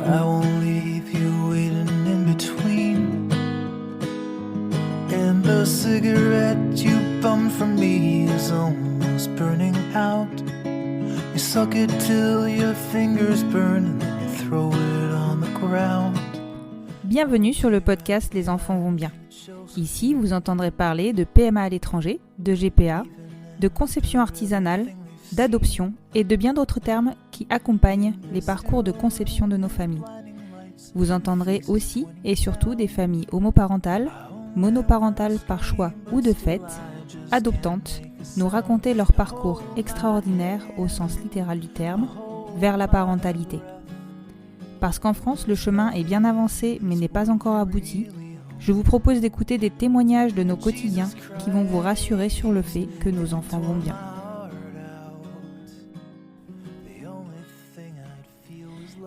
I won't leave you waiting in between. And the cigarette you bummed from me is almost burning out. You suck it till your fingers burn and then you throw it on the ground. Bienvenue sur le podcast Les enfants vont bien. Ici, vous entendrez parler de PMA à l'étranger, de GPA, de conception artisanale, d'adoption et de bien d'autres termes qui accompagnent les parcours de conception de nos familles. Vous entendrez aussi et surtout des familles homoparentales, monoparentales par choix ou de fait, adoptantes, nous raconter leur parcours extraordinaire au sens littéral du terme, vers la parentalité. Parce qu'en France, le chemin est bien avancé mais n'est pas encore abouti, je vous propose d'écouter des témoignages de nos quotidiens qui vont vous rassurer sur le fait que nos enfants vont bien.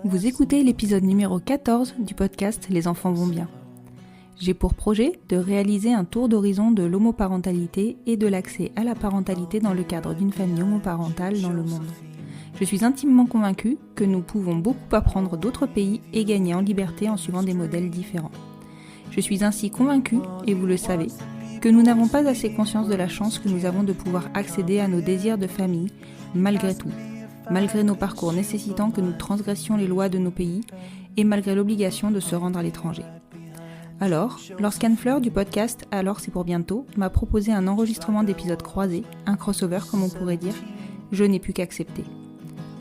Vous écoutez l'épisode numéro 14 du podcast Les enfants vont bien. J'ai pour projet de réaliser un tour d'horizon de l'homoparentalité et de l'accès à la parentalité dans le cadre d'une famille homoparentale dans le monde. Je suis intimement convaincue que nous pouvons beaucoup apprendre d'autres pays et gagner en liberté en suivant des modèles différents. Je suis ainsi convaincue, et vous le savez, que nous n'avons pas assez conscience de la chance que nous avons de pouvoir accéder à nos désirs de famille, malgré tout, malgré nos parcours nécessitant que nous transgressions les lois de nos pays et malgré l'obligation de se rendre à l'étranger. Alors, lorsqu'Anne Fleur du podcast Alors c'est pour bientôt m'a proposé un enregistrement d'épisodes croisés, un crossover comme on pourrait dire, je n'ai pu qu'accepter.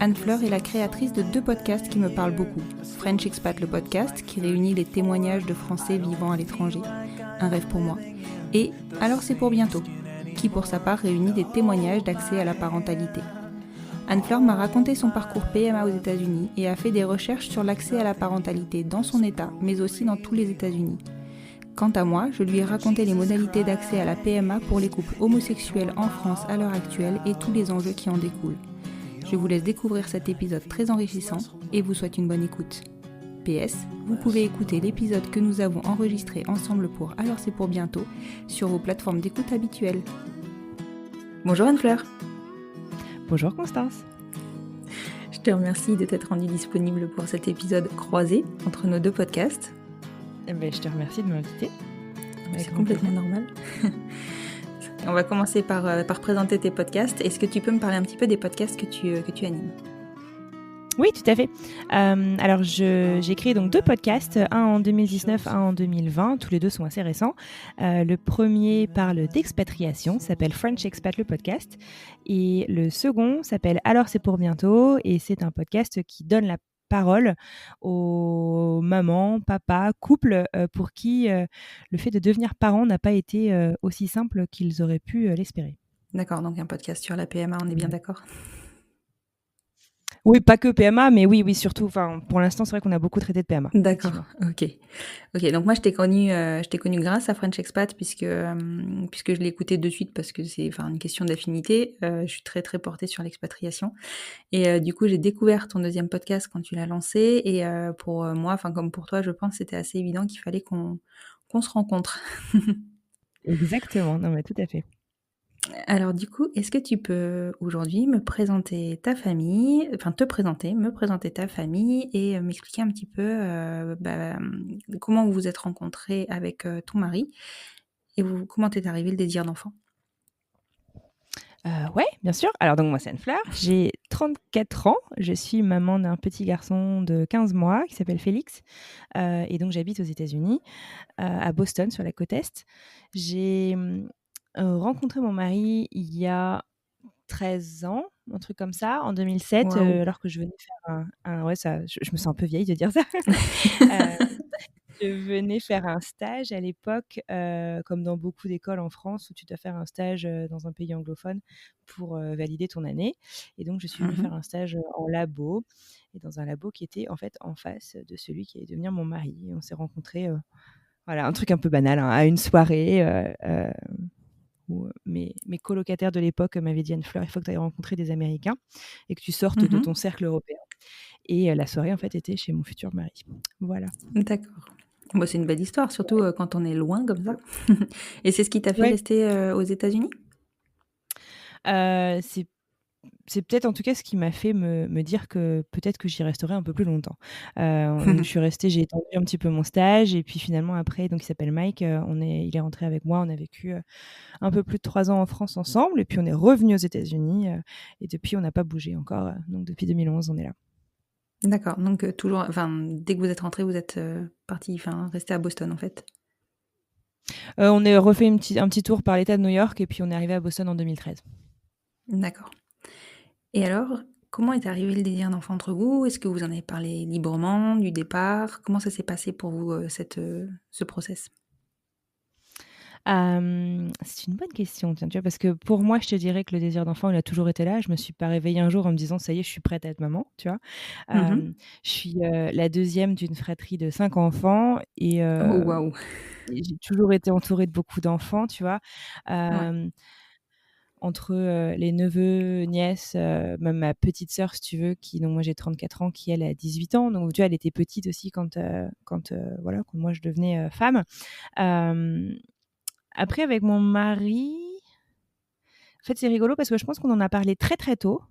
Anne Fleur est la créatrice de 2 podcasts qui me parlent beaucoup. French Expat le podcast, qui réunit les témoignages de Français vivant à l'étranger, un rêve pour moi, et Alors c'est pour bientôt, qui pour sa part réunit des témoignages d'accès à la parentalité. Anne Fleur m'a raconté son parcours PMA aux États-Unis et a fait des recherches sur l'accès à la parentalité dans son État, mais aussi dans tous les États-Unis. Quant à moi, je lui ai raconté les modalités d'accès à la PMA pour les couples homosexuels en France à l'heure actuelle et tous les enjeux qui en découlent. Je vous laisse découvrir cet épisode très enrichissant et vous souhaite une bonne écoute. PS, vous pouvez écouter l'épisode que nous avons enregistré ensemble pour Alors c'est pour bientôt sur vos plateformes d'écoute habituelles. Bonjour Anne-Fleur. Bonjour Constance. Je te remercie de t'être rendue disponible pour cet épisode croisé entre nos 2 podcasts. Je te remercie de m'inviter. C'est complètement normal. On va commencer par présenter tes podcasts. Est-ce que tu peux me parler un petit peu des podcasts que tu animes ? Oui, tout à fait. Alors, j'ai créé donc 2 podcasts, un en 2019, un en 2020. Tous les 2 sont assez récents. Le premier parle d'expatriation, s'appelle French Expat le podcast. Et le second s'appelle Alors c'est pour bientôt. Et c'est un podcast qui donne la parole aux mamans, papas, couples pour qui le fait de devenir parent n'a pas été aussi simple qu'ils auraient pu l'espérer. D'accord, donc un podcast sur la PMA, on est bien d'accord ? Oui, pas que PMA, mais oui, surtout. Enfin, pour l'instant, c'est vrai qu'on a beaucoup traité de PMA. D'accord, ok. Donc moi, je t'ai connue grâce à French Expat puisque je l'ai écouté de suite parce que c'est une question d'affinité. Je suis très très portée sur l'expatriation et du coup, j'ai découvert ton 2e podcast quand tu l'as lancé et pour moi, comme pour toi, je pense, c'était assez évident qu'il fallait qu'on se rencontre. Exactement, non mais tout à fait. Alors du coup, est-ce que tu peux aujourd'hui me présenter ta famille, me présenter ta famille et m'expliquer un petit peu comment vous vous êtes rencontrés avec ton mari et comment t'es arrivé le désir d'enfant ? Ouais, bien sûr. Alors donc moi, c'est Anne Fleur, j'ai 34 ans, je suis maman d'un petit garçon de 15 mois qui s'appelle Félix et donc j'habite aux États-Unis, à Boston, sur la côte Est. J'ai rencontré mon mari il y a 13 ans, un truc comme ça, en 2007, Wow. alors que je venais faire je me sens un peu vieille de dire ça. Je venais faire un stage à l'époque, comme dans beaucoup d'écoles en France où tu dois faire un stage dans un pays anglophone pour valider ton année. Et donc, je suis venue faire un stage en labo, et dans un labo qui était en fait en face de celui qui allait devenir mon mari. Et on s'est rencontrés, voilà, un truc un peu banal, à une soirée où mes colocataires de l'époque m'avaient dit: Anne Fleur, il faut que tu ailles rencontrer des Américains et que tu sortes de ton cercle européen. Et la soirée, en fait, était chez mon futur mari. Voilà. D'accord. Bon, c'est une belle histoire, surtout quand on est loin comme ça. Et c'est ce qui t'a fait Ouais. rester aux États-Unis ? c'est peut-être en tout cas ce qui m'a fait me dire que peut-être que j'y resterai un peu plus longtemps. Donc je suis restée, j'ai étendu un petit peu mon stage et puis finalement après, donc il s'appelle Mike, il est rentré avec moi, on a vécu, un peu plus de 3 ans en France ensemble et puis on est revenus aux États-Unis, et depuis on n'a pas bougé encore, donc depuis 2011 on est là. D'accord, donc toujours enfin, dès que vous êtes rentrés, vous êtes, partis enfin, restés à Boston, en fait? On est refait un petit tour par l'État de New York et puis on est arrivé à Boston en 2013. D'accord et alors, comment est arrivé le désir d'enfant entre vous? Est-ce que vous en avez parlé librement du départ? Comment ça s'est passé pour vous, ce process? C'est une bonne question, tiens, tu vois? Parce que pour moi, je te dirais que le désir d'enfant, il a toujours été là. Je me suis pas réveillée un jour en me disant: «Ça y est, je suis prête à être maman», tu vois? Mmh. Je suis, la deuxième d'une fratrie de 5 enfants Oh waouh! et j'ai toujours été entourée de beaucoup d'enfants, tu vois? Ouais. Hem, Entre, les neveux, nièces, même ma petite sœur, si tu veux, qui donc moi j'ai 34 ans, qui elle a 18 ans, donc tu vois, elle était petite aussi voilà, quand moi je devenais, femme. Hem Après avec mon mari, en fait, c'est rigolo parce que je pense qu'on en a parlé très, très tôt,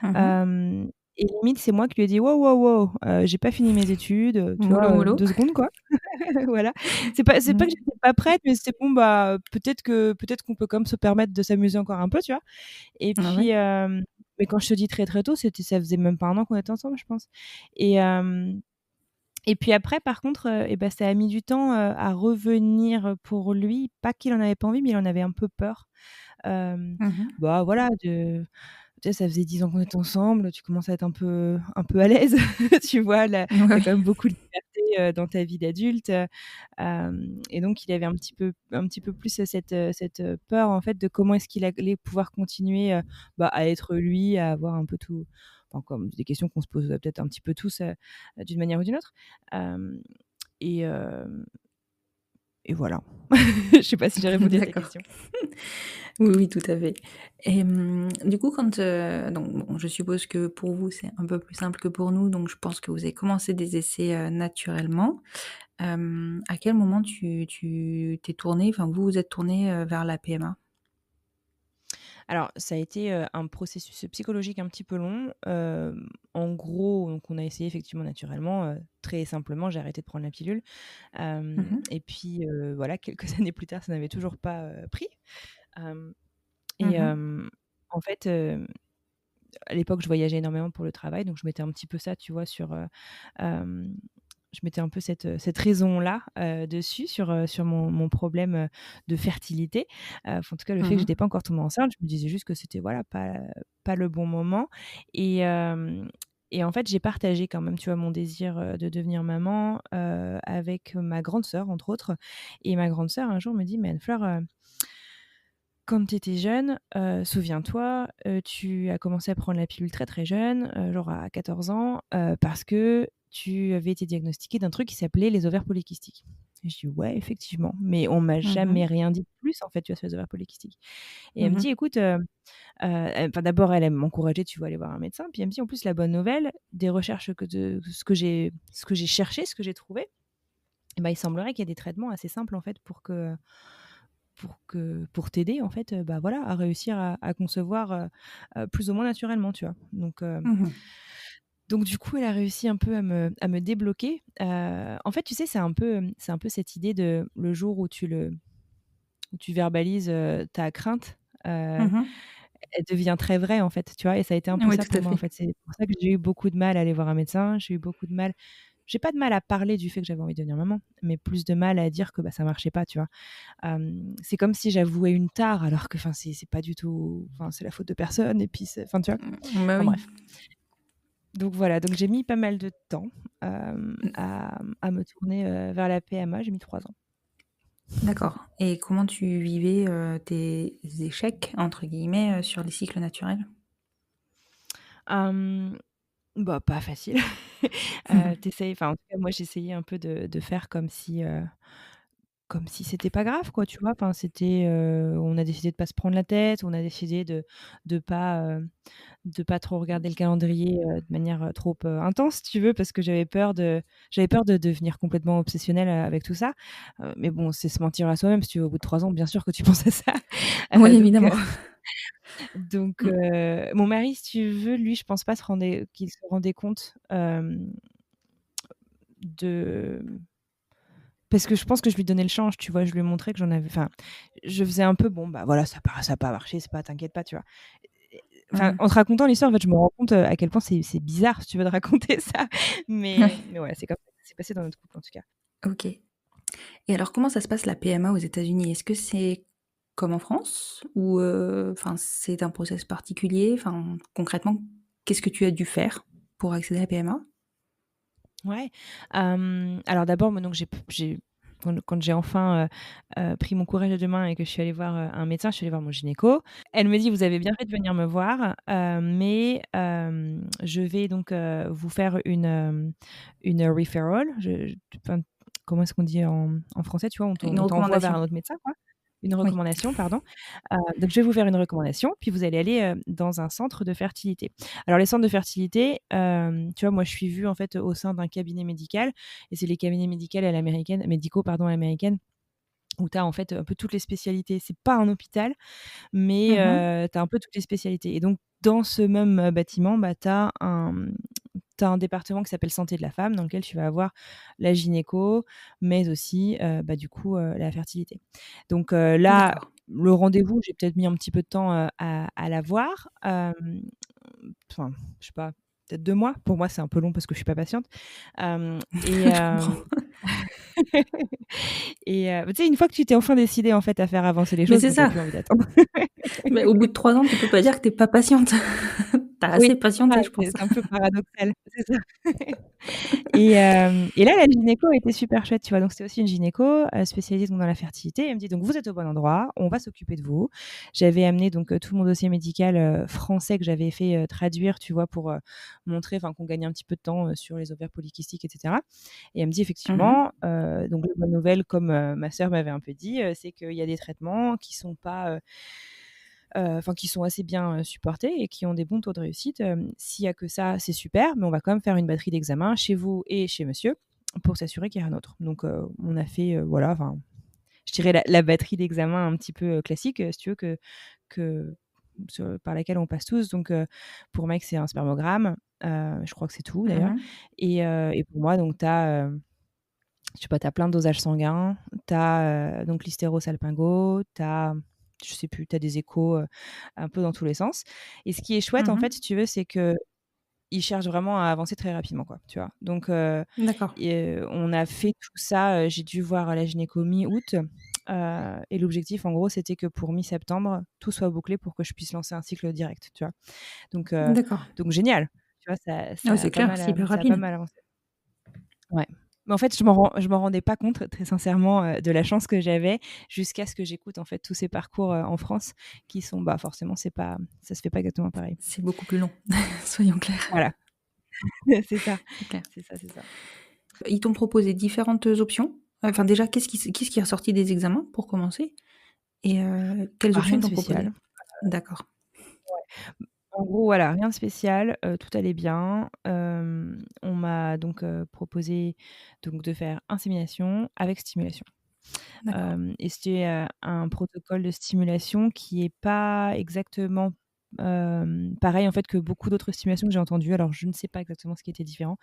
Mmh. hem et limite, c'est moi qui lui ai dit: «Wow, wow, wow, j'ai pas fini mes études, tu Mollo, vois, mollo. 2 secondes, quoi». Voilà. C'est pas que Mmh. j'étais pas prête, mais c'était bon, bah, peut-être qu'on peut quand même se permettre de s'amuser encore un peu, tu vois? Et Ah puis, ouais? mais quand je te dis très, très tôt, ça faisait même pas 1 an qu'on était ensemble, je pense. Et hem et puis après, par contre, et bah, ça a mis du temps, à revenir pour lui. Pas qu'il en avait pas envie, mais il en avait un peu peur. Hem, Mmh. Bah, voilà, tu sais, ça faisait 10 ans qu'on était ensemble, tu commences à être un peu à l'aise, tu vois? Là, Ouais, tu as ouais. quand même beaucoup de liberté, dans ta vie d'adulte, et donc il avait un petit peu plus, cette peur, en fait, de comment est-ce qu'il allait pouvoir continuer, bah, à être lui, à avoir un peu tout, enfin, comme des questions qu'on se pose, peut-être un petit peu tous, d'une manière ou d'une autre. Hem et hem et voilà. Je sais pas si j'ai répondu à ta D'accord. question. Oui, oui, tout à fait et du coup, quand, donc bon, je suppose que pour vous, c'est un peu plus simple que pour nous, donc je pense que vous avez commencé des essais, naturellement. À quel moment tu t'es tournée, enfin, vous vous êtes tournés, vers la PMA? Alors, ça a été, un processus psychologique un petit peu long. En gros, donc on a essayé effectivement naturellement, très simplement, j'ai arrêté de prendre la pilule. Mmh. Et puis, voilà, quelques années plus tard, ça n'avait toujours pas, pris. Hem et Mmh. En fait, à l'époque, je voyageais énormément pour le travail, donc je mettais un petit peu ça, tu vois, hem, je mettais un peu cette raison-là, dessus, sur mon problème, de fertilité. Enfin, en tout cas, le fait que Mmh. j'étais pas encore tombée enceinte, je me disais juste que c'était, voilà, pas le bon moment. Et hem et en fait, j'ai partagé quand même, tu vois, mon désir, de devenir maman, avec ma grande sœur, entre autres. Et ma grande sœur, un jour, me dit: «Mais Anne-Fleur, quand tu étais jeune, souviens-toi, tu as commencé à prendre la pilule très, très jeune, genre à 14 ans, parce que tu avais été diagnostiquée d'un truc qui s'appelait les ovaires polykystiques». Et je dis: «Ouais, effectivement, mais on m'a Mmh. jamais rien dit de plus, en fait, tu vois, sur les ovaires polykystiques». Et elle me Mmh. dit: «Écoute», enfin d'abord elle m'encourageait, tu vois, à aller voir un médecin, puis elle me dit: «En plus, la bonne nouvelle, des recherches ce que j'ai cherché, ce que j'ai trouvé, et ben il semblerait qu'il y ait des traitements assez simples, en fait, pour t'aider, en fait, bah, voilà, à réussir à concevoir, plus ou moins naturellement», tu vois? Mmh. Donc du coup, elle a réussi un peu à me débloquer. En fait, tu sais, c'est un peu cette idée de le jour où tu verbalises, ta crainte, heu, Mmh. elle devient très vraie, en fait, tu vois? Et ça a été un peu Ouais, ça tout à pour moi, en fait. fait. C'est pour ça que j'ai eu beaucoup de mal à aller voir un médecin. J'ai pas de mal à parler du fait que j'avais envie de devenir maman, mais plus de mal à dire que, bah, ça marchait pas, tu vois? C'est comme si j'avouais une tare alors que, enfin, c'est pas du tout, enfin, c'est la faute de personne et puis enfin, tu vois? Bah, Enfin oui. bref. Donc voilà, donc j'ai mis pas mal de temps, Mmh, à me tourner, vers la PMA. J'ai mis 3 ans. d'accord et comment tu vivais, tes «échecs» entre guillemets, sur les cycles naturels? Hem, Bah, pas facile. Tu Enfin, en tout cas, moi, j'essayais un peu de faire comme si c'était pas grave, quoi, tu vois? Enfin, on a décidé de pas se prendre la tête, on a décidé de pas, de pas trop regarder le calendrier, de manière, trop, intense, si tu veux, parce que j'avais peur de devenir complètement obsessionnelle, avec tout ça. Mais bon, c'est se mentir à soi-même, si tu veux, au bout de 3 ans, bien sûr que tu penses à ça. Oui, Donc évidemment. Donc, Mmh. mon mari, si tu veux, lui, je pense pas qu'il se rendait compte, de parce que je pense que je lui donnais le change, tu vois? Je lui montrais que j'en avais enfin, je faisais un peu: «Bon, bah, voilà, ça a pas marché, c'est pas t'inquiète pas», tu vois? Enfin, Mmh. en te racontant l'histoire, en fait, je me rends compte, à quel point c'est bizarre, si tu veux, de raconter ça, Ouais, mais ouais, c'est comme ça que ça s'est passé dans notre couple, en tout cas. OK. Et alors comment ça se passe la PMA aux États-Unis? Est-ce que c'est comme en France ou enfin, c'est un process particulier? Enfin, concrètement, qu'est-ce que tu as dû faire pour accéder à la PMA? Ouais, alors d'abord, moi, donc j'ai quand j'ai enfin, pris mon courage à 2 mains et que je suis allée voir, un médecin, je suis allée voir mon gynéco. Elle me dit: «Vous avez bien fait de venir me voir, mais je vais donc, vous faire une referral». Enfin, comment est-ce qu'on dit en français, tu vois? Une On t'envoie vers recommandation? un autre médecin, quoi. Une Oui. recommandation, pardon. Donc je vais vous faire une recommandation, puis vous allez aller, dans un centre de fertilité. Alors les centres de fertilité, tu vois, moi je suis vue en fait au sein d'un cabinet médical et c'est les cabinets médicaux pardon, à l'américaine où tu as en fait un peu toutes les spécialités. C'est pas un hôpital, mais Mmh. tu as un peu toutes les spécialités et donc dans ce même, bâtiment, bah, tu un département qui s'appelle santé de la femme dans lequel tu vas avoir la gynéco, mais aussi, bah, du coup, la fertilité. Donc là, D'accord. le rendez-vous, j'ai peut-être mis un petit peu de temps, à l'avoir, enfin, je sais pas, peut-être 2 mois. Pour moi, c'est un peu long parce que je suis pas patiente, hem et Je comprends. tu sais, une fois que tu t'es enfin décidée, en fait, à faire avancer les Mais choses, c'est bon, tu ça. plus envie d'attendre. Mais au bout de 3 ans, tu peux pas dire que tu es pas patiente. Tu as Oui, assez c'est ça, patienté, je pense. c'est un peu paradoxal, c'est ça. Et là, la gynéco était super chouette, tu vois? Donc c'était aussi une gynéco, spécialisée donc dans la fertilité. Elle me dit: «Donc vous êtes au bon endroit, on va s'occuper de vous». J'avais amené donc tout mon dossier médical, français que j'avais fait, traduire, tu vois? Pour, montrer enfin qu'on gagnait un petit peu de temps, sur les ovaires polykystiques et cetera. Et elle me dit: Mmh. «Effectivement, donc la bonne nouvelle comme, ma sœur m'avait un peu dit, c'est qu'il y a des traitements qui sont pas, enfin qui sont assez bien, supportés et qui ont des bons taux de réussite. S'il y a que ça, c'est super, mais on va quand même faire une batterie d'examens chez vous et chez monsieur pour s'assurer qu'il y a rien d'autre». Donc on a fait, voilà, enfin, je dirais la batterie d'examens un petit peu, classique, si tu veux que par laquelle on passe tous. Donc pour mec, c'est un spermogramme, je crois que c'est tout d'ailleurs Mmh. et pour moi donc tu as, je sais pas, tu as plein de dosages sanguins, tu as, donc l'hystérosalpingo, tu as, je sais plus, tu as des échos, un peu dans tous les sens et ce qui est chouette, en fait, si Mmh. tu veux, c'est qu'ils cherchent vraiment à avancer très rapidement, quoi, tu vois? Donc D'accord. on a fait tout ça, j'ai dû voir la gynéco mi-août, et l'objectif, en gros, c'était que pour mi-septembre, tout soit bouclé pour que je puisse lancer un cycle direct, tu vois? Donc heu, D'accord. donc génial, tu vois? Ah ouais, c'est clair, c'est hyper Ça a pas rapide. mal avancé. Ouais. Mais en fait, je m'en rendais pas compte très sincèrement, de la chance que j'avais jusqu'à ce que j'écoute en fait tous ces parcours, en France qui sont, bah, forcément ça se fait pas exactement pareil. C'est beaucoup plus long, soyons clairs. Voilà, c'est ça, C'est clair. c'est ça, c'est ça. Ils t'ont proposé différentes options? Enfin déjà, qu'est-ce qui est ressorti des examens pour commencer? Et quelles Bah, options rien ils de t'ont spécial. proposé? D'accord. En gros, voilà, rien de spécial, tout allait bien. On m'a donc, proposé donc de faire insémination avec stimulation. D'accord. Et c'était, un protocole de stimulation qui est pas exactement, pareil en fait que beaucoup d'autres stimulations que j'ai entendues. Alors je ne sais pas exactement ce qui était différent,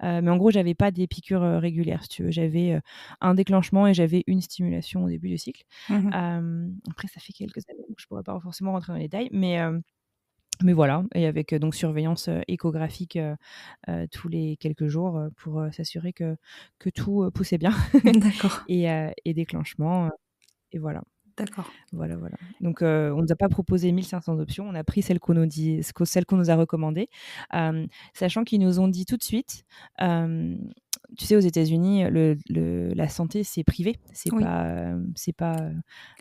mais en gros j'avais pas des piqûres, régulières si tu veux. J'avais, un déclenchement et j'avais une stimulation au début du cycle. Mmh. Après ça fait quelques années donc je pourrais pas forcément rentrer dans les détails, mais voilà et avec, donc surveillance, échographique, tous les quelques jours, pour, s'assurer que tout, poussait bien D'accord, et déclenchement, et voilà. d'accord. Voilà, voilà. Donc on nous a pas proposé 1 500 options, on a pris celle qu'on nous a recommandée, sachant qu'ils nous ont dit tout de suite, hem, tu sais aux États-Unis, la santé c'est privé, Oui. c'est pas,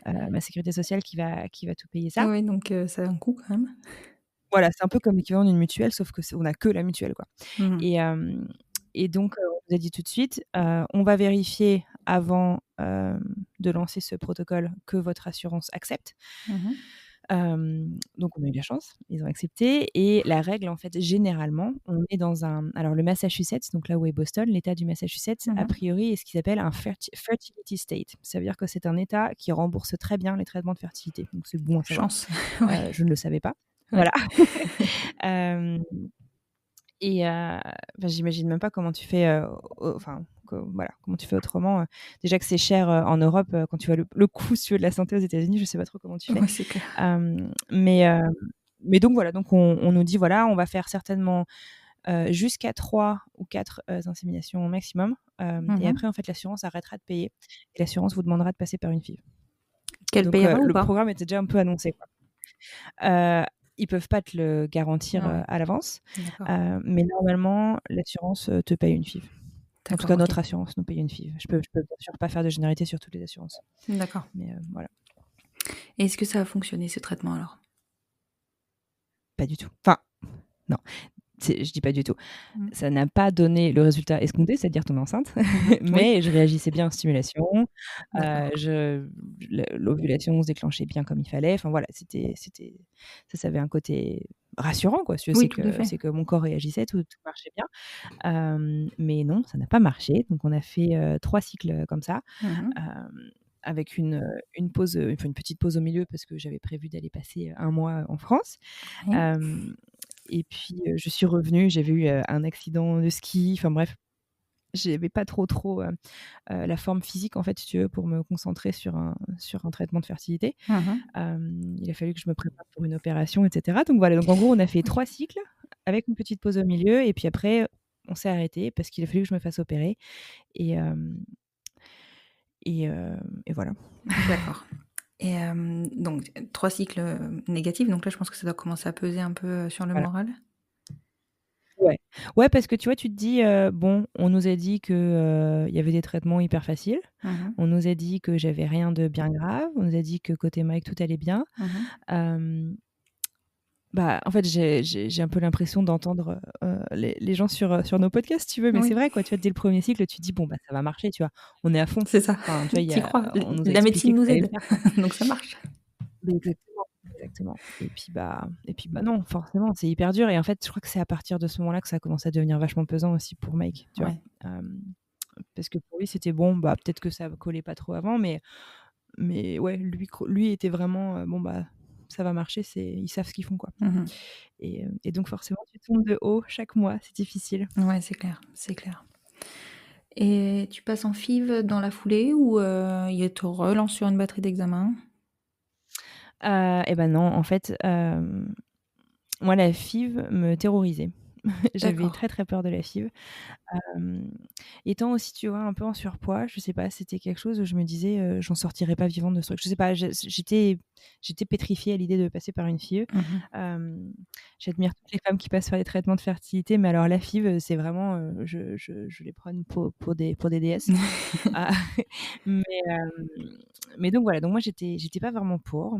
ma sécurité sociale qui va tout payer Ah ça. oui, donc ça a un coût quand même. Voilà, c'est un peu comme l'équivalent d'une mutuelle sauf que on a que la mutuelle, quoi. Mmh. Et donc on nous a dit tout de suite, «On va vérifier avant, de lancer ce protocole que votre assurance accepte». Mmh. Donc on a eu de la chance, ils ont accepté et la règle, en fait, généralement, on est dans alors le Massachusetts, donc là où est Boston, l'État du Massachusetts, a Mmh. priori, est ce qu'ils appellent un fertility state. Ça veut dire que c'est un État qui rembourse très bien les traitements de fertilité, donc c'est bon à savoir. Chance. Ouais. Je ne le savais pas. Ouais. Voilà. Hem et enfin, j'imagine même pas comment tu fais, enfin, voilà, comment tu fais autrement, déjà que c'est cher, en Europe, quand tu vois le coût, si tu veux, de la santé aux États-Unis, je sais pas trop comment tu fais. Ouais, c'est clair. Hem, mais donc voilà, donc on nous dit: «Voilà, on va faire certainement, jusqu'à 3 ou 4 inséminations au maximum, et Mmh. après, en fait, l'assurance arrêtera de payer et l'assurance vous demandera de passer par une FIV». Qu'elle Donc payera ou le pas? programme était déjà un peu annoncé, quoi. Ils peuvent pas te le garantir, Ouais, à l'avance, d'accord. mais normalement, l'assurance, te paye une FIV. En tout D'accord, cas, OK. notre assurance nous paye une FIV. Je peux bien sûr pas faire de généralité sur toutes les assurances, D'accord. mais voilà, Et est-ce que ça a fonctionné ce traitement alors? pas du tout. Enfin, non, je dis pas du tout. Mmh. Ça n'a pas donné le résultat escompté, c'est-à-dire tomber enceinte, Mmh. Oui, mais je réagissais bien en stimulation, d'accord. l'ovulation se déclenchait bien comme il fallait. Enfin voilà, ça avait un côté rassurant, quoi. Si tu veux, Oui, tout à fait. c'est que mon corps réagissait, tout marchait bien. Mais non, ça n'a pas marché. Donc on a fait, 3 cycles, comme ça, Mmh. avec une pause, enfin une petite pause au milieu parce que j'avais prévu d'aller passer, 1 mois en France. Oui. Hem Et puis, je suis revenue, j'avais eu, un accident de ski, enfin bref, j'avais pas trop, la forme physique, en fait, si tu veux, pour me concentrer sur un traitement de fertilité. Mmh. Il a fallu que je me prépare pour une opération et cetera. Donc voilà, donc en gros, on a fait 3 cycles avec une petite pause au milieu et puis après, on s'est arrêté parce qu'il a fallu que je me fasse opérer et hem et voilà. D'accord. Et donc 3 cycles, négatifs, donc là, je pense que ça doit commencer à peser un peu, sur le Voilà. moral? Ouais. Ouais, parce que tu vois, tu te dis, bon, on nous a dit que, il y avait des traitements hyper faciles. Mmh. On nous a dit que j'avais rien de bien grave. On nous a dit que côté Mike, tout allait bien. Mmh. Hem, Bah, en fait, j'ai un peu l'impression d'entendre, les gens sur nos podcasts, si tu veux, mais c'est Oui, vrai, quoi. Tu vois, dès le premier cycle, tu te dis: «Bon, bah, ça va marcher», tu vois? On est à fond. c'est ça. Enfin, tu vois, Tu y crois. on nous a La expliqué médecine que nous ça allait le aide, faire, quoi. donc ça marche. Mais exactement, exactement. Et puis, bah, non, forcément, c'est hyper dur et en fait, je crois que c'est à partir de ce moment-là que ça a commencé à devenir vachement pesant aussi pour Mike, tu vois? Ouais. Hem, Parce que pour lui, c'était bon, bah, peut-être que ça collait pas trop avant, mais ouais, lui était vraiment, bon, bah, ça va marcher, ils savent ce qu'ils font, quoi. Mmh. Et donc forcément, tu tombes de haut chaque mois, c'est difficile. Ouais, c'est clair, c'est clair. Et tu passes en FIV dans la foulée ou il te relance sur une batterie d'examen? Et ben non, en fait, moi, la FIV me terrorisait. J'avais D'accord. très, très peur de la FIV. Hem, Étant aussi, tu vois, un peu en surpoids, je sais pas, c'était quelque chose où je me disais, «J'en sortirai pas vivante de ce truc». Je sais pas, j'étais pétrifiée à l'idée de passer par une FIV. Mmh. Hem, J'admire toutes les femmes qui passent par des traitements de fertilité, mais alors la FIV, c'est vraiment, je les prends pour des déesses. Ah, mais mais donc voilà, donc moi j'étais pas vraiment pour.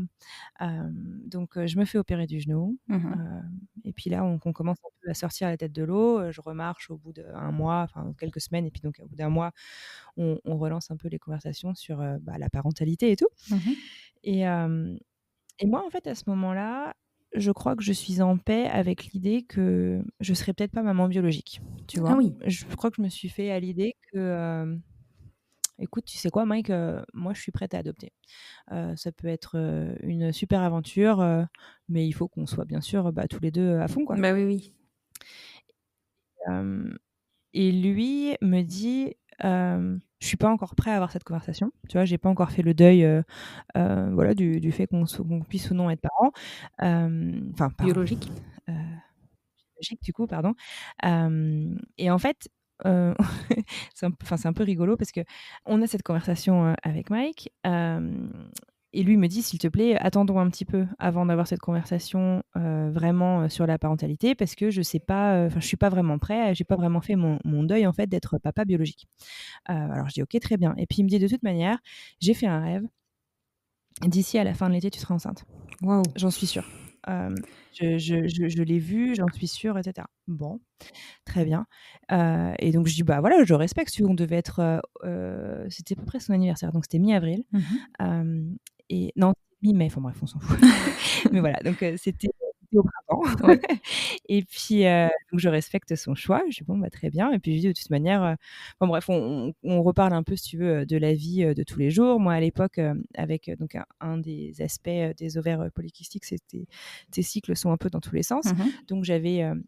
Donc je me fais opérer du genou, Mmh. et puis là on commence un peu à sortir la tête de l'eau, je remarche au bout d'1 mois, enfin quelques semaines et puis donc au bout d'1 mois, on relance un peu les conversations sur, bah, la parentalité et tout Mmh. et hem et moi en fait à ce moment-là, je crois que je suis en paix avec l'idée que je serai peut-être pas maman biologique, tu Ah vois? oui. Je crois que je me suis fait à l'idée que, écoute, tu sais quoi Mike? Moi je suis prête à adopter. Ça peut être, une super aventure, mais il faut qu'on soit bien sûr, bah, tous les 2 à fond, quoi. Bah, oui, oui. Hem Et lui me dit, «Je suis pas encore prêt à avoir cette conversation». Tu vois? J'ai pas encore fait le deuil, voilà, du fait qu'on puisse ou non être parents. Enfin parents, Biologique? heu, biologiques du coup, pardon. Et en fait, heu, c'est un peu rigolo parce qu'on a cette conversation, avec Mike, et lui me dit: «S'il te plaît, attendons un petit peu avant d'avoir cette conversation, vraiment, sur la parentalité parce que je sais pas, enfin je suis pas vraiment prêt, j'ai pas vraiment fait mon deuil en fait d'être papa biologique». Alors je dis: «OK, très bien» et puis il me dit: «De toute manière, j'ai fait un rêve, d'ici à la fin de l'été, tu seras enceinte. Waouh! J'en suis sûre. Je l'ai vu, j'en suis sûre et cetera». Bon, très bien, et donc je dis: «Bah, voilà, je respecte». Si on devait être, c'était à peu près son anniversaire, donc c'était mi-avril. Mmh. Hem Et non, mi-mai, enfin bref, on s'en fout. Mais voilà, donc c'était au printemps. Ouais. Et puis, donc je respecte son choix. Je dis: «Bon, bah, très bien» et puis je lui dis: «De toute manière», enfin bref, on reparle un peu, si tu veux, de la vie, de tous les jours. Moi, à l'époque, avec, donc un des aspects, des ovaires, polykystiques, c'était tes cycles sont un peu dans tous les sens. Mmh. Donc j'avais, heu,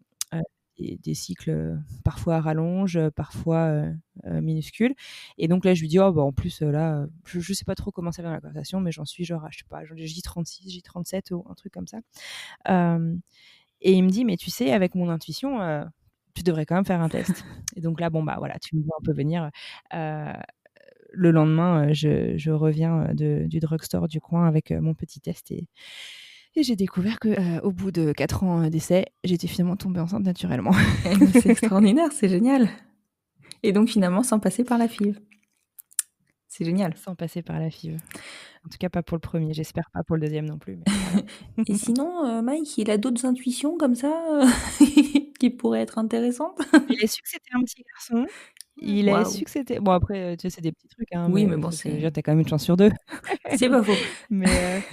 des cycles, parfois à rallonge, parfois, minuscules et donc là, je lui dis: «Oh bah, en plus, là, je sais pas trop comment ça vient dans la conversation, mais j'en suis genre à je sais pas, genre J36, J37 ou un truc comme ça». Hem Et il me dit: «Mais tu sais, avec mon intuition, tu devrais quand même faire un test». Et donc là, bon, bah, voilà, tu me vois un peu venir. Heu, le lendemain, je reviens, du drugstore du coin avec, mon petit test et j'ai découvert que, au bout de 4 ans, d'essai, j'étais finalement tombée enceinte naturellement. Eh mais c'est extraordinaire, c'est génial. Et donc finalement sans passer par la FIV. C'est génial. Sans passer par la FIV. En tout cas, pas pour le premier. J'espère pas pour le deuxième non plus, mais voilà. Et sinon, Mike, il a d'autres intuitions comme ça, qui pourraient être intéressantes? Il a su que c'était un petit garçon. Il a Waouh! su que c'était bon après, tu sais, c'est des petits trucs, hein, Oui, mais mais bon, parce que c'est déjà, tu as quand même une chance sur 2. c'est pas faux. Mais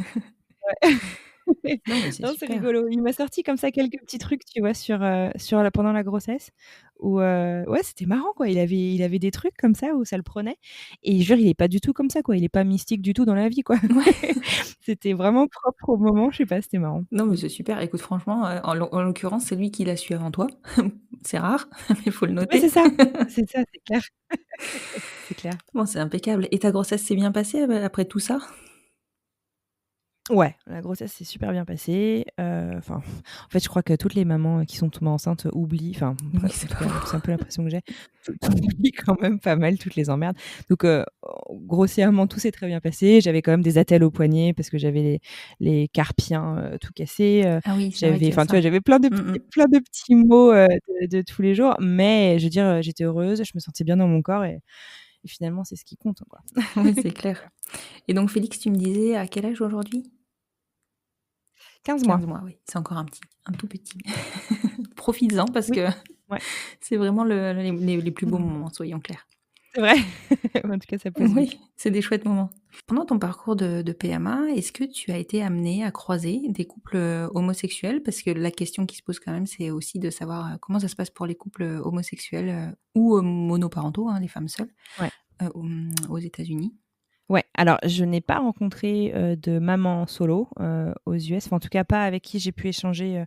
Non, mais c'est non, c'est super. rigolo. Il m'a sorti comme ça quelques petits trucs, tu vois, sur la pendant la grossesse où, ouais, c'était marrant, quoi. Il avait des trucs comme ça où ça le prenait et jure, il est pas du tout comme ça, quoi. Il est pas mystique du tout dans la vie, quoi. Ouais. C'était vraiment propre au moment, je sais pas, c'était marrant. Non, mais c'est super. Écoute, franchement, en l'occurrence, c'est lui qui l'a su avant toi. C'est rare, mais il faut le Ouais, noter. c'est ça, c'est clair. C'est clair. Bon, c'est impeccable. Et ta grossesse s'est bien passée, après tout ça? Ouais, la grossesse s'est super bien passée, enfin, en fait, je crois que toutes les mamans qui sont tombées enceintes oublient, enfin, Oui, presque en c'est tout pas cas, faux. c'est un peu l'impression que j'ai. Tu oublies quand même pas mal toutes les emmerdes. Donc, grossièrement, tout s'est très bien passé. J'avais quand même des attelles au poignet parce que j'avais les carpiens, tout cassés, Ah oui, c'est vrai j'avais qu'il y a enfin, tu vois, ça. j'avais Mmh mh. plein de petits mots, de tous les jours, mais je veux dire, j'étais heureuse, je me sentais bien dans mon corps et finalement, c'est ce qui compte, quoi. Oui, c'est clair. Et donc Félix, tu me disais à quel âge aujourd'hui? 15 mois. 15 mois, oui, c'est encore un tout petit. Profites-en parce Oui, que ouais. c'est vraiment les plus beaux moments, soyons clairs. C'est vrai. En tout cas, ça passe vite. Oui, c'est des chouettes moments. Pendant ton parcours de PMA, est-ce que tu as été amenée à croiser des couples, homosexuels? Parce que la question qui se pose quand même, c'est aussi de savoir, comment ça se passe pour les couples, homosexuels, ou, monoparentaux, hein, les femmes seules, Ouais. aux États-Unis? Ouais, alors je n'ai pas rencontré, de maman solo, aux US, enfin en tout cas pas avec qui j'ai pu échanger,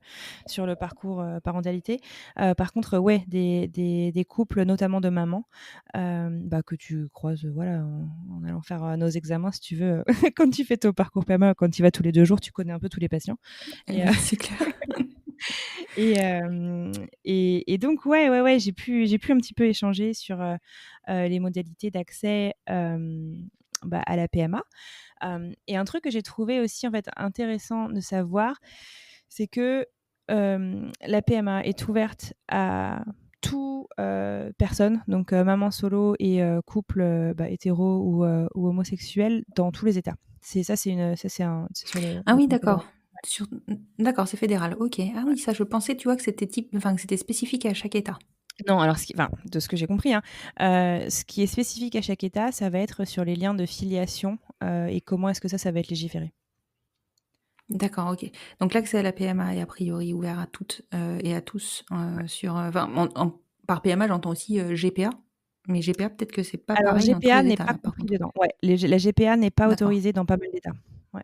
sur le parcours, parentalité. Par contre, ouais, des couples notamment de mamans, bah, que tu croises, voilà, en allant faire, nos examens si tu veux, quand tu fais ton parcours PMA, quand tu y vas tous les 2 jours, tu connais un peu tous les patients Eh et oui, c'est clair. et hem et donc ouais, j'ai pu un petit peu échanger sur, les modalités d'accès, bah, à la PMA. Et un truc que j'ai trouvé aussi, en fait, intéressant de savoir, c'est que, la PMA est ouverte à tout, personne, donc maman solo et couple, bah, hétéro ou homosexuel dans tous les États. C'est sur Ah le oui, plan fédéral. d'accord. D'accord, c'est fédéral, OK. Ah Ouais. oui, ça, je pensais, tu vois, que c'était que c'était spécifique à chaque État. Non, alors enfin, de ce que j'ai compris, hein, ce qui est spécifique à chaque État, ça va être sur les liens de filiation, et comment est-ce que ça va être légiféré. D'accord, OK. Donc l'accès à la PMA est a priori ouvert à toutes, et à tous, Ouais. sur, enfin, par PMA, j'entends aussi, GPA, mais GPA, peut-être que c'est pas Alors pareil dans tous GPA les n'est États, pas là, par compris contre. dedans. Ouais, la GPA n'est pas D'accord, autorisée dans pas mal d'États. Ouais.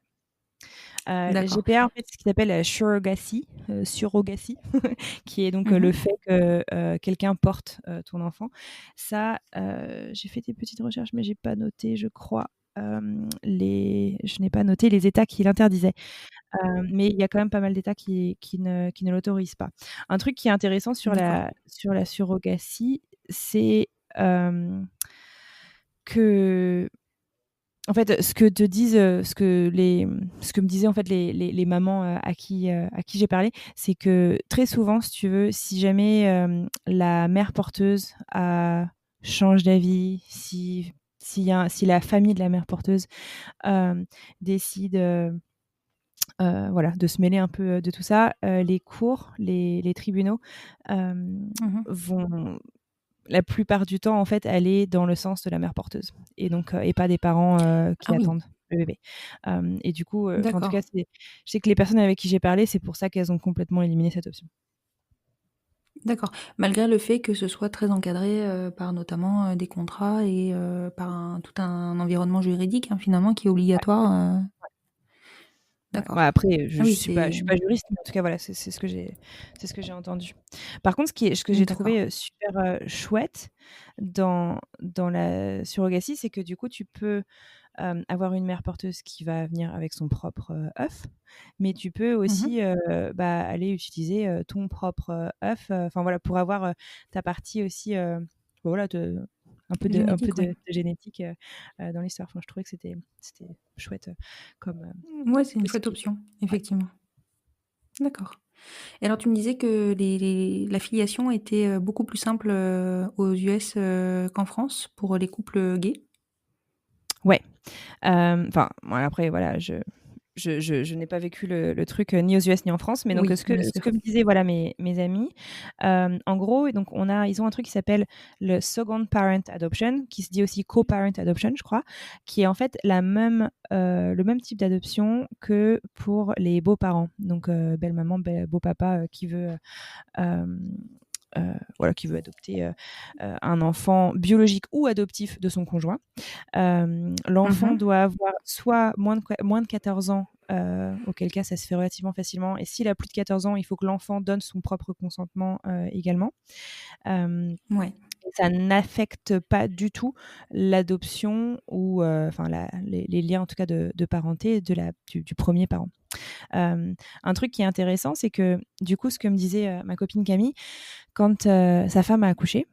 La d'accord. GPA, en fait, c'est ce qui s'appelle, surrogacy, qui est donc, le Mmh. fait que, quelqu'un porte, ton enfant. Ça, j'ai fait des petites recherches, mais j'ai pas noté, je crois, je n'ai pas noté les États qui l'interdisaient. Mais il y a quand même pas mal d'États qui ne l'autorisent pas. Un truc qui est intéressant D'accord. sur la surrogacy, c'est, hem, que en fait, ce que me disaient en fait les mamans, à qui j'ai parlé, c'est que très souvent, si tu veux, si jamais, la mère porteuse change d'avis, si la famille de la mère porteuse, décide, voilà, de se mêler un peu, de tout ça, les cours, les tribunaux, Mmh. vont la plupart du temps, en fait, aller dans le sens de la mère porteuse et donc et pas des parents, Ah qui oui. attendent. le bébé. Et du coup, en tout D'accord. cas, je sais que les personnes avec qui j'ai parlé, c'est pour ça qu'elles ont complètement éliminé cette option. D'accord. Malgré le fait que ce soit très encadré, par notamment, des contrats et par tout un environnement juridique, hein, finalement, qui est obligatoire, Ouais. Ouais, d'accord. après, Ah oui, je c'est suis pas juriste, mais en tout cas, voilà, c'est ce que j'ai entendu. Par contre, ce que j'ai d'accord. trouvé, super, chouette dans la surrogatie, c'est que du coup, tu peux, avoir une mère porteuse qui va venir avec son propre, œuf, mais tu peux Mmh. aussi, aller utiliser, ton propre, œuf, enfin voilà, pour avoir, ta partie aussi, voilà, de un peu Génétique, ouais. de génétique, dans l'histoire. Enfin, je trouvais que c'était chouette, comme, Ouais, c'est une chouette possibilité. option, Ouais. effectivement. D'accord. Et alors tu me disais que la filiation était, beaucoup plus simple, aux US, qu'en France pour les couples gays? Ouais, enfin, moi après voilà, je n'ai pas vécu le truc, ni aux US ni en France, mais donc Oui, bien ce sûr. que me disaient, voilà, mes amis, en gros, et donc ils ont un truc qui s'appelle le second parent adoption, qui se dit aussi co-parent adoption, je crois, qui est en fait le même type d'adoption que pour les beaux-parents. Donc belle-maman, beau-papa, qui veut, hem, voilà, qui veut adopter, un enfant biologique ou adoptif de son conjoint. L'enfant Mmh. doit avoir soit moins de 14 ans, auquel cas ça se fait relativement facilement, et s'il a plus de 14 ans, il faut que l'enfant donne son propre consentement, également. Hem Ouais. Ça n'affecte pas du tout l'adoption ou enfin les liens en tout cas de parenté du 1er parent. Un truc qui est intéressant, c'est que du coup, ce que me disait, ma copine Camille, quand, sa femme a accouché,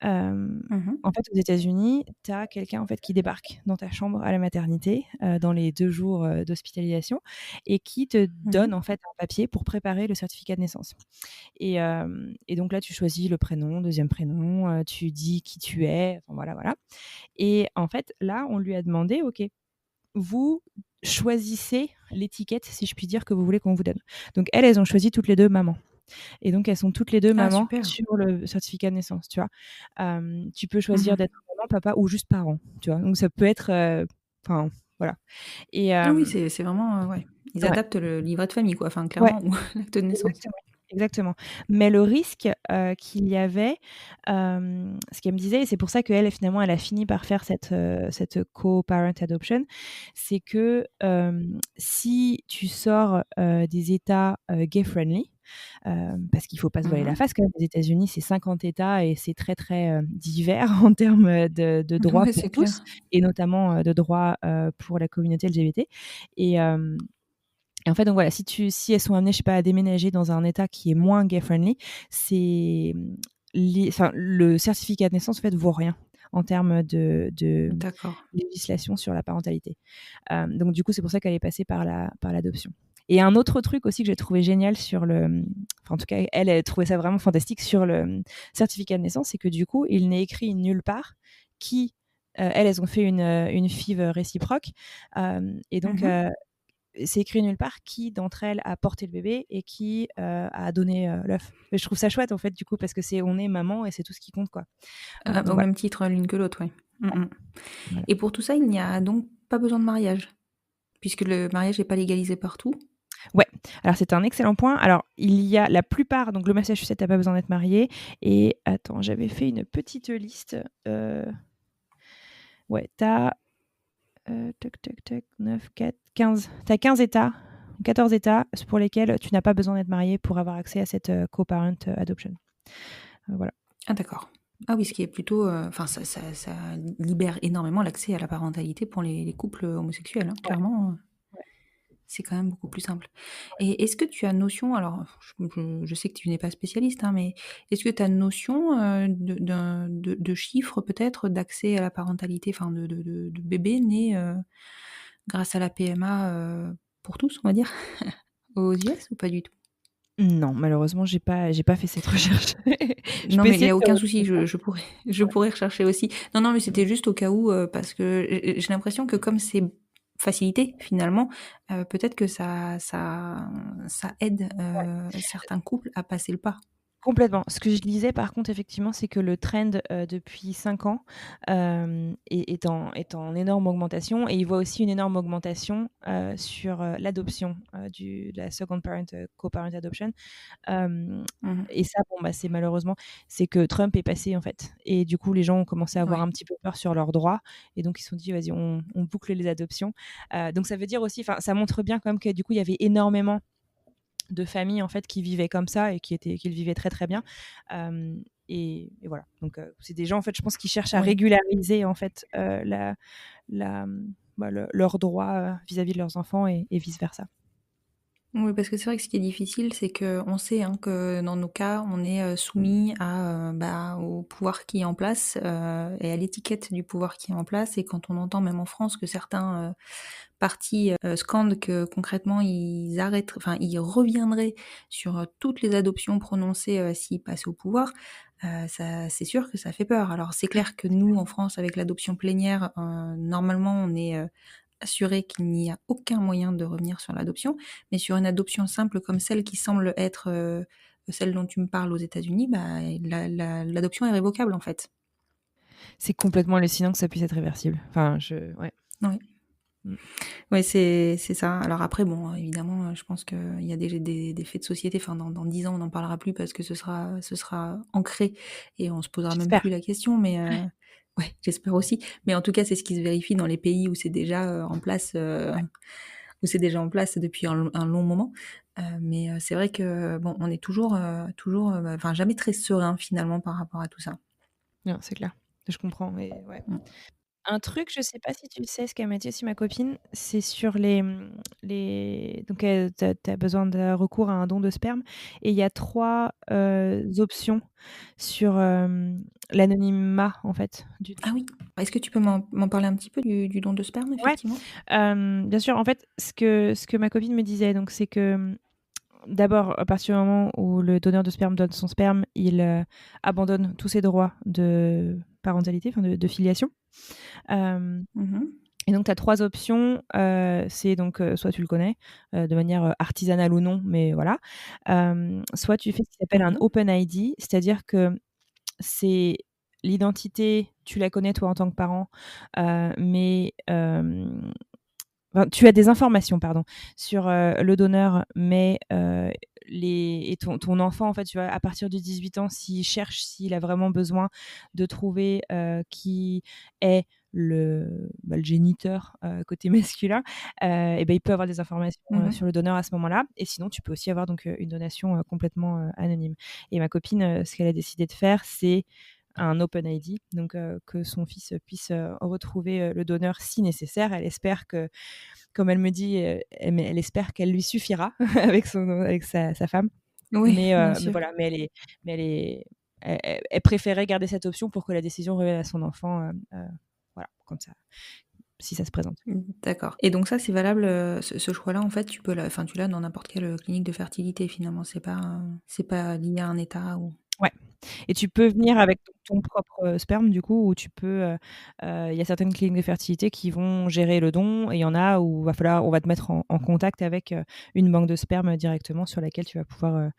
Mmh. en fait, aux États-Unis, tu as quelqu'un, en fait, qui débarque dans ta chambre à la maternité, dans les 2 jours, d'hospitalisation, et qui te Mmh. donne, en fait, un papier pour préparer le certificat de naissance. Et donc là, tu choisis le prénom, 2e prénom, tu dis qui tu es, enfin voilà, voilà. Et en fait, là, on lui a demandé: «OK, vous choisissez l'étiquette, si je puis dire, que vous voulez qu'on vous donne». Donc elles ont choisi toutes les 2 maman. Et donc elles sont toutes les 2 Ah mamans super. sur le certificat de naissance, tu vois? Tu peux choisir Mmh. d'être maman, papa ou juste parent, tu vois? Donc ça peut être, enfin, voilà. Et Ah oui, c'est vraiment, ouais, ils ouais, adaptent le livret de famille, quoi, enfin ouais, clairement ou l'acte de naissance. exactement, exactement. Mais le risque, qu'il y avait, ce qu'elle me disait, et c'est pour ça qu'elle, finalement, elle a fini par faire cette co-parent adoption, c'est que, si tu sors, des États, gay friendly, parce qu'il faut pas se voiler la Mmh. face quand même, aux États-Unis, c'est 50 États et c'est très, très, divers en termes, de droits Ouais, pour c'est tous, clair. et notamment, de droits, pour la communauté LGBT. Et hem et en fait, donc voilà, si elles sont amenées, je sais pas, à déménager dans un État qui est moins gay friendly, c'est, enfin, le certificat de naissance, en fait, vaut rien en termes de D'accord. législation sur la parentalité. Donc du coup, c'est pour ça qu'elle est passée par l'adoption. Et un autre truc aussi que j'ai trouvé génial sur enfin, en tout cas, elle trouvait ça vraiment fantastique sur le, certificat de naissance, c'est que du coup, il n'est écrit nulle part qui, elles ont fait une FIV réciproque, et donc Mmh. c'est écrit nulle part qui d'entre elles a porté le bébé et qui, a donné, l'œuf. Et je trouve ça chouette, en fait, du coup, parce que on est maman et c'est tout ce qui compte, quoi. Donc Au voilà. même titre l'une que l'autre, ouais. Mmh mh. Voilà. Et pour tout ça, il n'y a donc pas besoin de mariage? Puisque le mariage n'est pas légalisé partout? Ouais, alors c'est un excellent point. Alors, il y a la plupart, donc le Massachusetts, tu pas besoin d'être marié, et attends, j'avais fait une petite liste, ouais, tac, tac, tac, 9, 4, 15. Tu as 15 États, 14 États pour lesquels tu n'as pas besoin d'être marié pour avoir accès à cette, co-parent, adoption. Voilà. Ah d'accord. Ah oui, ce qui est plutôt, enfin ça libère énormément l'accès à la parentalité pour les couples, homosexuels, hein, Ouais, clairement, ouais. c'est quand même beaucoup plus simple. Et est-ce que tu as notion, alors je sais que tu n'es pas spécialiste, hein, mais est-ce que tu as notion, de chiffres peut-être d'accès à la parentalité, enfin de bébés nés, grâce à la PMA, pour tous, on va dire, aux US ou pas du tout? Non, malheureusement, j'ai pas fait cette recherche. Je Non, peux mais il y essayer de a te aucun souci, retrouver ça. je Ouais. pourrais rechercher aussi. Non, non, mais c'était juste au cas où, parce que j'ai l'impression que comme c'est facilité finalement, peut-être que ça aide, certains couples à passer le pas. Complètement. Ce que je lisais par contre effectivement, c'est que le trend, depuis 5 ans, est en énorme augmentation et ils voient aussi une énorme augmentation, sur, l'adoption, de la second parent, co-parent adoption. Hem Mmh. et ça, bon, bah, c'est malheureusement, c'est que Trump est passé, en fait et du coup, les gens ont commencé à avoir Ouais. un petit peu peur sur leurs droits et donc ils se sont dit: «Vas-y, on boucle les adoptions». Donc ça veut dire aussi enfin, ça montre bien quand même que du coup, il y avait énormément de familles, en fait, qui vivaient comme ça et qui le vivaient très, très bien. Hem et voilà. Donc c'est des gens, en fait, je pense, qui cherchent à Oui. régulariser, en fait, leurs droits, vis-à-vis de leurs enfants et vice versa. Oui, parce que c'est vrai que ce qui est difficile, c'est qu'on sait, hein, que dans nos cas, on est, soumis à, au pouvoir qui est en place, et à l'étiquette du pouvoir qui est en place et quand on entend même en France que certains, partis, scandent que concrètement ils reviendraient sur, toutes les adoptions prononcées, s'ils passaient au pouvoir, ça c'est sûr que ça fait peur. Alors c'est clair que nous, en France, avec l'adoption plénière, normalement on est, assuré qu'il n'y a aucun moyen de revenir sur l'adoption, mais sur une adoption simple comme celle qui semble être, celle dont tu me parles aux États-Unis, l'adoption est révocable, en fait. C'est complètement hallucinant que ça puisse être réversible. Enfin, ouais. Oui. Mmh. Ouais, c'est ça. Alors après, bon, évidemment, je pense qu'il y a des faits de société, enfin dans 10 ans, on n'en parlera plus parce que ce sera ancré et on se posera même J'espère. plus la question, mais ouais, j'espère aussi. Mais en tout cas, c'est ce qui se vérifie dans les pays où c'est déjà, en place, Ouais. où c'est déjà en place depuis un long moment. Mais c'est vrai que, bon, on est toujours, enfin jamais très serein finalement par rapport à tout ça. Non, c'est clair. Je comprends et ouais. Mmh. Un truc, je sais pas si tu sais, ce qu'elle m'a dit aussi ma copine, c'est sur les donc tu as besoin de recours à un don de sperme et il y a 3 options sur, l'anonymat, en fait, du don. Ah oui, est-ce que tu peux m'en parler un petit peu du don de sperme, Ouais, effectivement? bien sûr, en fait, ce que ma copine me disait, donc c'est que, d'abord, à partir du moment où le donneur de sperme donne son sperme, il, abandonne tous ses droits de parentalité, enfin de filiation. Hem Mmh. Et donc tu as 3 options, c'est donc, soit tu le connais, de manière, artisanale ou non, mais voilà. Soit tu fais ce qui s'appelle un OK. OpenID, c'est-à-dire que c'est l'identité, tu la connais toi en tant que parent, mais, enfin, tu as des informations, pardon, sur, le donneur, mais, ton enfant, en fait, tu vois, à partir de 18 ans, s'il a vraiment besoin de trouver, qui est le géniteur, côté masculin, et ben, il peut avoir des informations, Mmh. sur le donneur à ce moment-là et sinon tu peux aussi avoir donc, une donation, complètement, anonyme et ma copine, ce qu'elle a décidé de faire, c'est un OpenID, donc que son fils puisse, retrouver, le donneur si nécessaire. Elle espère que comme elle me dit, elle espère qu'elle lui suffira avec sa femme. Oui, bien Mais sûr. voilà, mais elle préférait garder cette option pour que la décision revienne à son enfant, voilà, comme ça, si ça se présente. D'accord et donc ça, c'est valable, ce choix-là, en fait, tu l'as dans n'importe quelle, clinique de fertilité, finalement? C'est pas lié à un état ou Ouais et tu peux venir avec ton propre, sperme du coup ou tu peux, il y a certaines cliniques de fertilité qui vont gérer le don et il y en a où on va te mettre en contact avec, une banque de sperme directement sur laquelle tu vas pouvoir,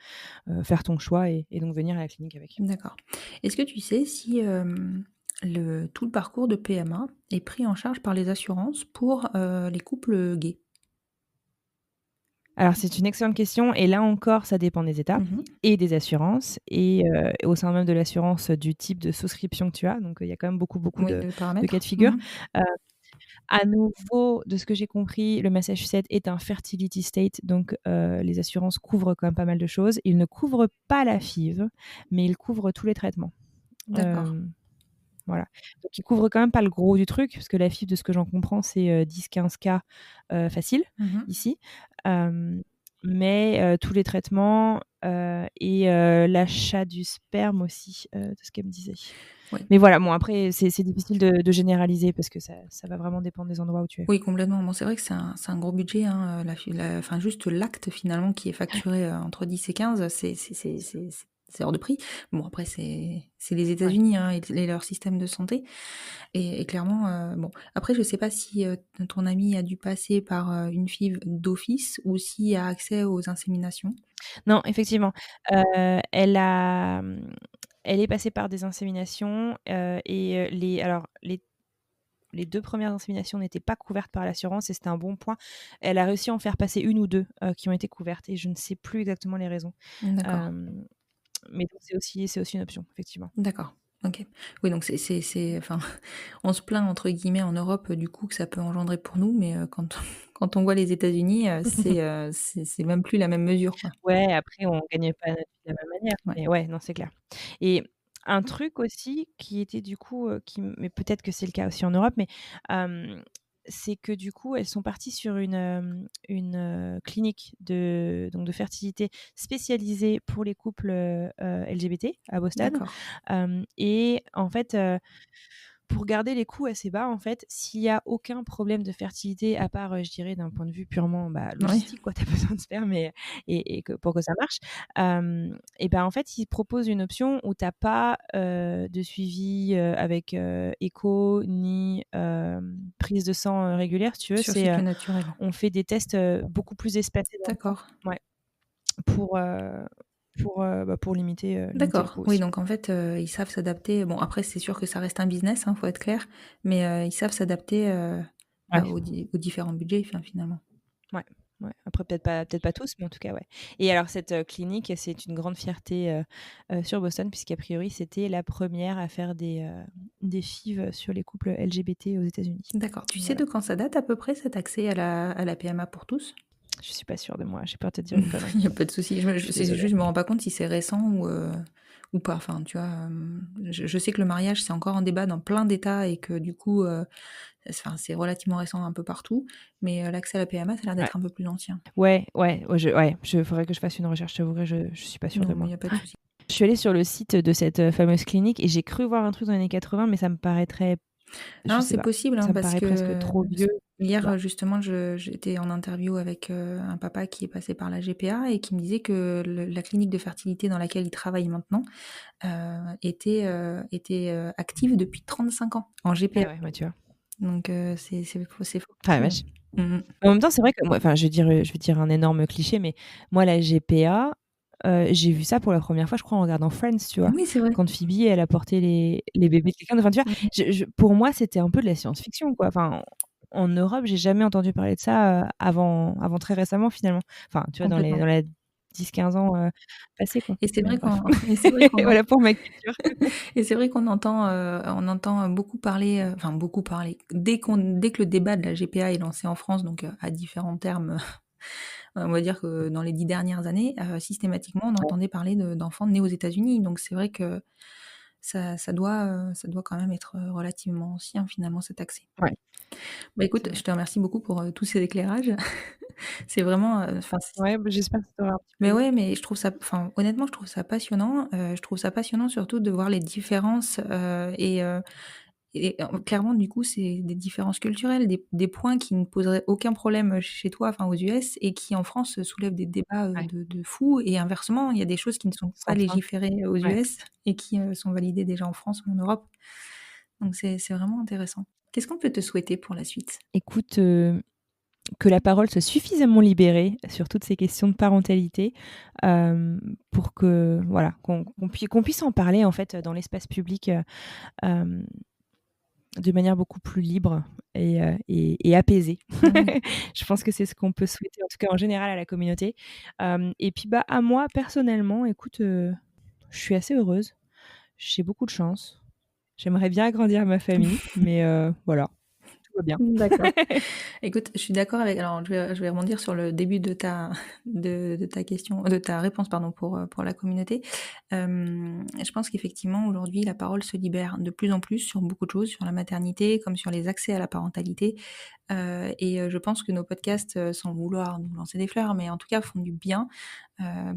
faire ton choix et donc venir à la clinique avec. d'accord. Est-ce que tu sais si, tout le parcours de PMA est pris en charge par les assurances pour, les couples gays? Alors c'est une excellente question et là encore, ça dépend des États Mmh. et des assurances et au sein même de l'assurance, du type de souscription que tu as. Donc, il y a quand même beaucoup, beaucoup Oui, de de cas de paramètres? figure. Mmh. Heu, à nouveau, de ce que j'ai compris, le Massachusetts est un fertility state, donc les assurances couvrent quand même pas mal de choses. Ils ne couvrent pas la FIV, mais ils couvrent tous les traitements. D'accord. Hem Voilà. Donc ils couvrent quand même pas le gros du truc, parce que la FIV, de ce que j'en comprends, c'est, 10-15 cas, facile Mmh. ici. Hem, mais tous les traitements, et l'achat du sperme aussi, de ce qu'elle me disait. Oui. Mais voilà, bon après c'est difficile de généraliser parce que ça va vraiment dépendre des endroits où tu es. Oui, complètement. Bon, c'est vrai que c'est un gros budget, hein, la fi la enfin, juste l'acte finalement qui est facturé, entre 10 et 15, c'est c'est hors de prix. Bon, après, c'est les États-Unis, hein, et leur système de santé. Et clairement, bon, après, je sais pas si ton ami a dû passer par une FIV d'office ou s'il a accès aux inséminations. Non, effectivement, elle a, elle est passée par des inséminations, et les 2 premières inséminations n'étaient pas couvertes par l'assurance et c'était un bon point. Elle a réussi à en faire passer 1 ou 2 qui ont été couvertes et je ne sais plus exactement les raisons. D'accord, Hem, mais donc c'est aussi une option, effectivement. d'accord. OK. Oui, donc enfin, on se plaint entre guillemets en Europe, du coût que ça peut engendrer pour nous, mais quand quand on voit les États-Unis, c'est même plus la même mesure, quoi. Ouais, après on gagne pas notre vie de la même manière, Ouais. mais ouais, non, c'est clair. Et un truc aussi qui était du coup, mais peut-être que c'est le cas aussi en Europe, mais c'est que du coup, elles sont parties sur clinique de fertilité spécialisée pour les couples, LGBT à Boston. D'accord. Et en fait, pour garder les coûts assez bas, en fait, s'il y a aucun problème de fertilité à part, je dirais d'un point de vue purement, Oui. logistique quoi, tu as besoin de sperme et que pour que ça marche, et ben, en fait, ils proposent une option où tu as pas, de suivi, avec, écho ni, prise de sang, régulière si tu veux. Sur C'est, cycle naturel. on fait des tests, beaucoup plus espacés dans le temps. D'accord. Ouais, pour, pour limiter le D'accord. coût Oui, aussi. donc en fait, ils savent s'adapter. Bon, après, c'est sûr que ça reste un business, hein, faut être clair, mais ils savent s'adapter, Ouais. aux différents budgets, enfin, finalement. Ouais, ouais. Après peut-être pas tous, mais en tout cas, ouais. Et alors cette, clinique, c'est une grande fierté, sur Boston puisqu'a priori, c'était la première à faire des FIV sur les couples LGBT aux États-Unis. D'accord. Tu sais Voilà. de quand ça date à peu près, cet accès à la PMA pour tous? Je suis pas sûre de moi, j'ai peur de te dire une connerie. Il y a pas de souci. Je suis C'est désolée. juste, je me rends pas compte si c'est récent ou pas. Enfin, tu vois, je sais que le mariage, c'est encore un débat dans plein d'États et que du coup, enfin, c'est relativement récent un peu partout, mais l'accès à la PMA, ça a l'air Ouais. d'être un peu plus ancien. Ouais, faudrait que je fasse une recherche, je t'avouerai, je suis pas sûre de Non, mais il moi. y a pas de souci. Je suis allée sur le site de cette, fameuse clinique et j'ai cru voir un truc dans les années 80, mais ça me paraîtrait, je Non, sais c'est pas, possible, hein, ça me parce paraît presque que trop vieux. Je sais hier, pas. justement, j'étais en interview avec un papa qui est passé par la GPA et qui me disait que la clinique de fertilité dans laquelle il travaille maintenant était active depuis 35 ans en Ah GPA. ouais, bah, tu vois? Donc c'est faux. Ah la vache. Mmh. En même temps, c'est vrai que moi, enfin, je vais dire un énorme cliché, mais moi, la GPA, j'ai vu ça pour la première fois, je crois, en regardant Friends, tu vois? Oui, c'est vrai. Quand Phoebe, elle a porté les bébés de quelqu'un, enfin, tu vois? Mmh. Pour moi, c'était un peu de la science-fiction, quoi. Enfin, en Europe, j'ai jamais entendu parler de ça, avant très récemment, finalement. Enfin, tu vois, Complètement. dans les 10-15 ans, passés, quoi. Et c'est Mais vrai bref. et c'est vrai qu'on Voilà pour ma culture. et c'est vrai on entend beaucoup parler, enfin beaucoup parler. Dès que le débat de la GPA est lancé en France, donc à différents termes, on va dire que dans les 10 dernières années, systématiquement, on entendait parler d'enfants nés aux États-Unis. Donc c'est vrai que ça doit quand même être, relativement ancien finalement cet accès. Ouais, Bah, c'est écoute, vrai. je te remercie beaucoup pour, tous ces éclairages. C'est vraiment, enfin Ouais, bah, j'espère que ça t'aura un petit peu mais aidé. ouais, mais je trouve ça enfin, honnêtement, je trouve ça passionnant. Je trouve ça passionnant surtout de voir les différences, clairement, du coup, c'est des différences culturelles, des points qui ne poseraient aucun problème, chez toi, enfin, aux US et qui, en France, soulèvent des débats, Ouais, de fou et inversement, il y a des choses qui ne sont pas sans fin. légiférées aux Ouais. US et qui, sont validées déjà en France ou en Europe. Donc c'est vraiment intéressant. Qu'est-ce qu'on peut te souhaiter pour la suite? Écoute, que la parole soit suffisamment libérée sur toutes ces questions de parentalité, pour que voilà, qu'on puisse en parler en fait, dans l'espace public, hem, de manière beaucoup plus libre et apaisée. Mmh. Je pense que c'est ce qu'on peut souhaiter, en tout cas en général à la communauté. Et puis, bah, à moi personnellement, écoute, je suis assez heureuse. J'ai beaucoup de chance. J'aimerais bien agrandir ma famille, mais voilà, tout va bien. D'accord. Écoute, je suis d'accord avec alors je vais rebondir sur le début de ta de ta question de ta réponse pardon pour la communauté. Je pense qu'effectivement aujourd'hui la parole se libère de plus en plus sur beaucoup de choses, sur la maternité comme sur les accès à la parentalité. Et je pense que nos podcasts, sans vouloir nous lancer des fleurs, mais en tout cas font du bien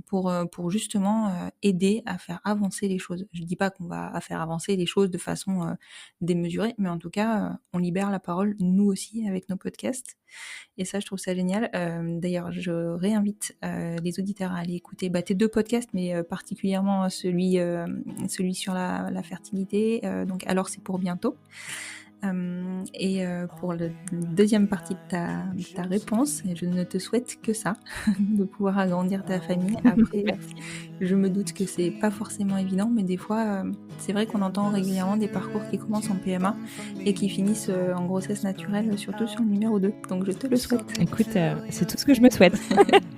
pour justement aider à faire avancer les choses. Je dis pas qu'on va faire avancer les choses de façon démesurée, mais en tout cas, on libère la parole, nous aussi, avec nos podcasts. Et ça, je trouve ça génial. D'ailleurs, je réinvite les auditeurs à aller écouter tes 2 podcasts, mais particulièrement celui sur la fertilité. Donc, alors c'est pour bientôt. Et pour la deuxième partie de ta réponse, je ne te souhaite que ça, de pouvoir agrandir ta famille. Après, Merci. je me doute que c'est pas forcément évident, mais des fois, c'est vrai qu'on entend régulièrement des parcours qui commencent en PMA et qui finissent en grossesse naturelle, surtout sur le numéro 2. Donc je te le souhaite. Écoute, c'est tout ce que je me souhaite.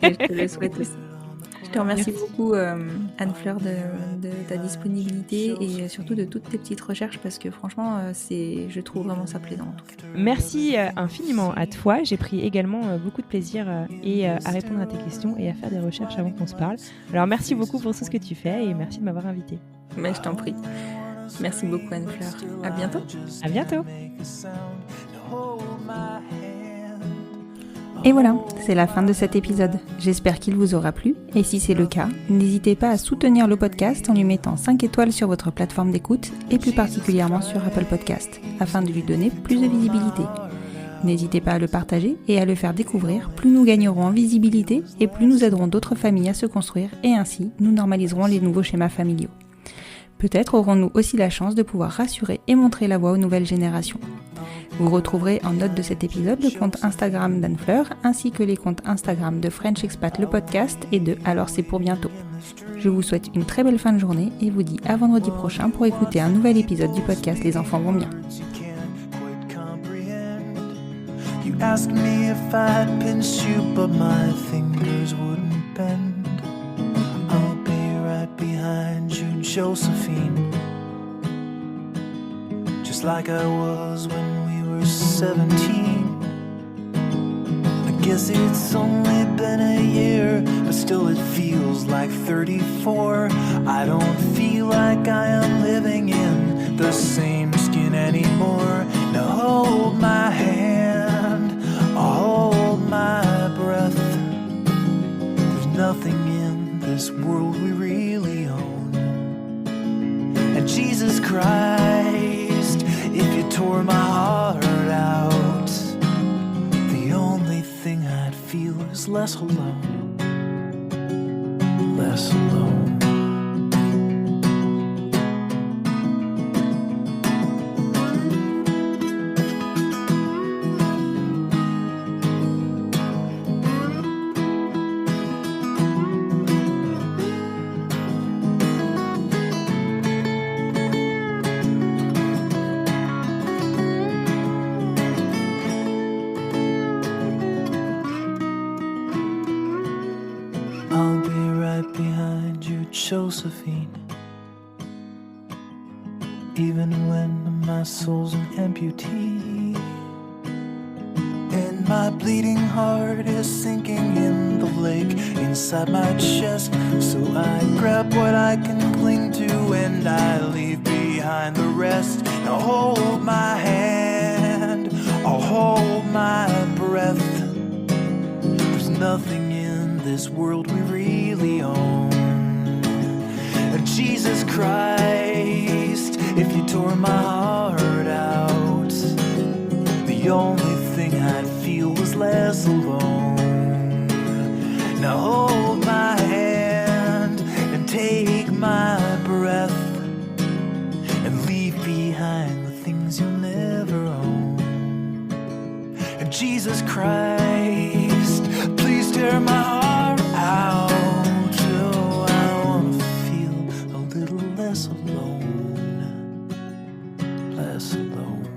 Et je te le souhaite aussi. Je te remercie beaucoup, Anne-Fleur, de ta disponibilité et surtout de toutes tes petites recherches parce que franchement, je trouve vraiment ça plaisant en tout cas. Merci infiniment à toi. J'ai pris également beaucoup de plaisir à répondre à tes questions et à faire des recherches avant qu'on se parle. Alors merci beaucoup pour tout ce que tu fais et merci de m'avoir invitée. Mais je t'en prie. Merci beaucoup Anne-Fleur. À bientôt. À bientôt. Et voilà, c'est la fin de cet épisode. J'espère qu'il vous aura plu, et si c'est le cas, n'hésitez pas à soutenir le podcast en lui mettant 5 étoiles sur votre plateforme d'écoute, et plus particulièrement sur Apple Podcast, afin de lui donner plus de visibilité. N'hésitez pas à le partager et à le faire découvrir, plus nous gagnerons en visibilité, et plus nous aiderons d'autres familles à se construire, et ainsi nous normaliserons les nouveaux schémas familiaux. Peut-être aurons-nous aussi la chance de pouvoir rassurer et montrer la voie aux nouvelles générations. Vous retrouverez en note de cet épisode le compte Instagram d'Anne-Fleur ainsi que les comptes Instagram de French Expat le podcast et de Alors c'est pour bientôt. Je vous souhaite une très belle fin de journée et vous dis à vendredi prochain pour écouter un nouvel épisode du podcast Les enfants vont bien. You asked me if I'd pinch you, but my fingers wouldn't bend. I'll be right behind you, Josephine. Just like I was when we were 17. I guess it's only been a year, but still it feels like 34. I don't feel like I am living in the same skin anymore. Now hold my hand, I'll hold my breath. There's nothing in this world we really own. And Jesus Christ, if you tore my heart out, the only thing I'd feel is less alone, less alone. I'll be right behind you, Josephine. Even when my soul's an amputee, and my bleeding heart is sinking in the lake inside my chest. So I grab what I can cling to and I leave behind the rest. Now hold my hand, I'll hold my breath. There's nothing in this world we really own. And Jesus Christ, if you tore my heart out, the only thing I'd feel was less alone. Now hold my hand and take my breath and leave behind the things you'll never own. And Jesus Christ, please tear my heart out. Oh, I wanna feel a little less alone, less alone.